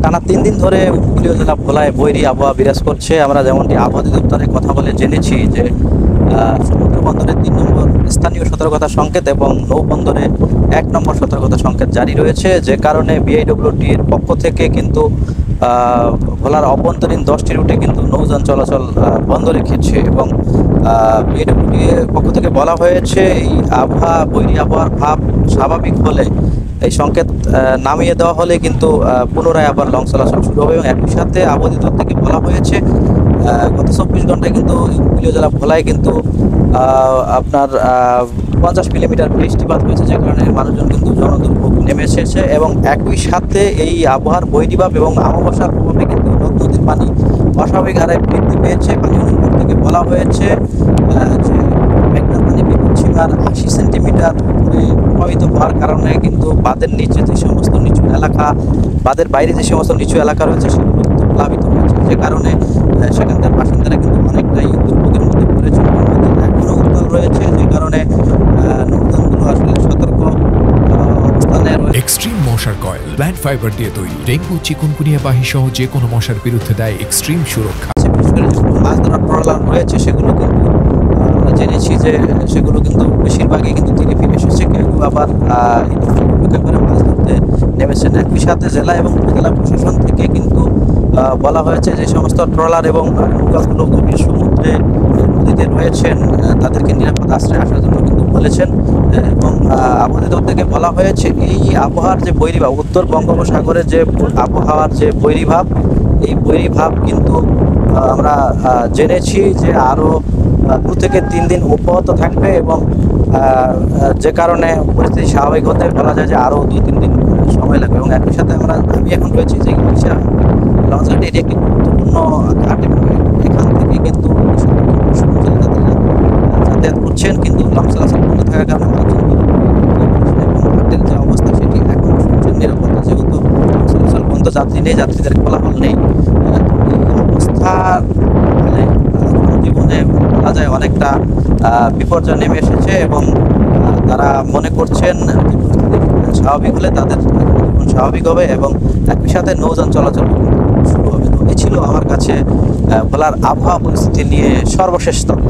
টানা 3 দিন ধরে উপকূলীয় জেলা ভোলায় বৈরী আবহাওয়া বিরাজ করছে। আমরা যেমনটি আবহাওয়া অধিদপ্তরের কথা বলে জেনেছি যে সমুদ্র বন্দরে 3 নম্বর স্থানীয় সতর্কতা সংকেত এবং নৌবন্দরে 1 নম্বর সতর্কতা সংকেত জারি রয়েছে, যে কারণে বিআইডব্লিউটির পক্ষ থেকে কিন্তু ভোলার অভ্যন্তরীণ 10টি রুটে কিন্তু নৌযান চলাচল বন্ধ রেখেছে। এবং বিআইডব্লিউটির পক্ষ থেকে বলা হয়েছে এই বৈরী আবহাওয়ার ভাব স্বাভাবিক হলে, এই সংকেত নামিয়ে দেওয়া হলে কিন্তু পুনরায় আবার লং চলাচল শুরু হবে। এবং একই সাথে আবহাওয়া অধিদপ্তর থেকে বলা হয়েছে গত 24 ঘন্টায় কিন্তু উপকূলীয় জেলা ভোলায় কিন্তু আপনার 50 মিলিমিটার বৃষ্টিপাত হয়েছে, যে কারণে মানুষজন কিন্তু জনদুর্ভোগ নেমে এসেছে। এবং একই সাথে এই আবহাওয়ার বৈরীভাব এবং আমাবস্যার প্রভাবে কিন্তু নদীর পানি অস্বাভাবিক হারে বৃদ্ধি পেয়েছে। পানি উন্নয়ন থেকে বলা হয়েছে যে মেঘনার পানি বিপদসীমার 80 সেন্টিমিটার উপরে প্রভাবিত হওয়ার কারণে কিন্তু বাঁধের নিচে যে সমস্ত নিচু এলাকা, বাঁধের বাইরে যে সমস্ত নিচু এলাকা রয়েছে সেগুলো কিন্তু প্লাবিত হয়েছে, যে কারণে সেখানকার বাসিন্দারা কিন্তু অনেকটাই দুর্ভোগের মধ্যে পড়েছে। নদী এখনও উত্তাল রয়েছে, যে কারণে নৌযানগুলো আসলে সতর্ক অবস্থানে রয়েছে। এক্সট্রিম মশার কয়েল প্ল্যান্ট ফাইবার দিয়ে তৈরি, ডেঙ্গু চিকুনগুনিয়া বাহি সহ যে কোনো মশার বিরুদ্ধে দেয় এক্সট্রিম সুরক্ষা। বিশেষ করে যেগুলো মাছ ধরার ট্রলার রয়েছে সেগুলো কিন্তু আমরা জেনেছি যে সেগুলো কিন্তু বেশিরভাগই কিন্তু তীরে ফিরে এসেছে, কেউ আবার অপেক্ষা করে মাছ ধরতে নেমেছেন। একই সাথে জেলা এবং উপজেলা প্রশাসন থেকে কিন্তু বলা হয়েছে যে সমস্ত ট্রলার এবং নৌকাগুলো গভীর সমুদ্রে নদীতে রয়েছেন তাদেরকে নিরাপদ আশ্রয়ে আসার জন্য কিন্তু বলেছেন। এবং আবহাওয়া অধিদপ্তর থেকে বলা হয়েছে এই আবহাওয়ার যে বৈরীভাব, উত্তর বঙ্গোপসাগরের যে আবহাওয়ার যে বৈরীভাব, এই বৈরীভাব কিন্তু আমরা জেনেছি যে আরও 2 থেকে 3 দিন অব্যাহত থাকবে। এবং যে কারণে পরিস্থিতি স্বাভাবিক হতে বলা যায় যে আরও 2-3 দিন সময় লাগবে। এবং একই সাথে আমি এখন রয়েছি যে লঞ্চঘাট, এটি একটি গুরুত্বপূর্ণ ঘাট এবং এখান থেকে কিন্তু যাতায়াত করছেন, কিন্তু লঞ্চ চলাচল বন্ধ থাকার কারণে মানুষজন এবং ঘাটের যে অবস্থা সেটি এখন শুনছেন নিরাপত্তা, যেহেতু চলাচল বন্ধ, যাত্রী নেই, যাত্রীদের কোলাহল নেই। এই অবস্থা মানে জীবনে বলা যায় অনেকটা বিপর্যয় নেমে এসেছে। এবং তারা মনে করছেন স্বাভাবিক হলে তাদের জীবন স্বাভাবিক হবে এবং একই সাথে নৌযান চলাচল শুরু হবে। তো এই ছিল আমার কাছে ভোলার আবহাওয়া পরিস্থিতি নিয়ে সর্বশেষ তথ্য।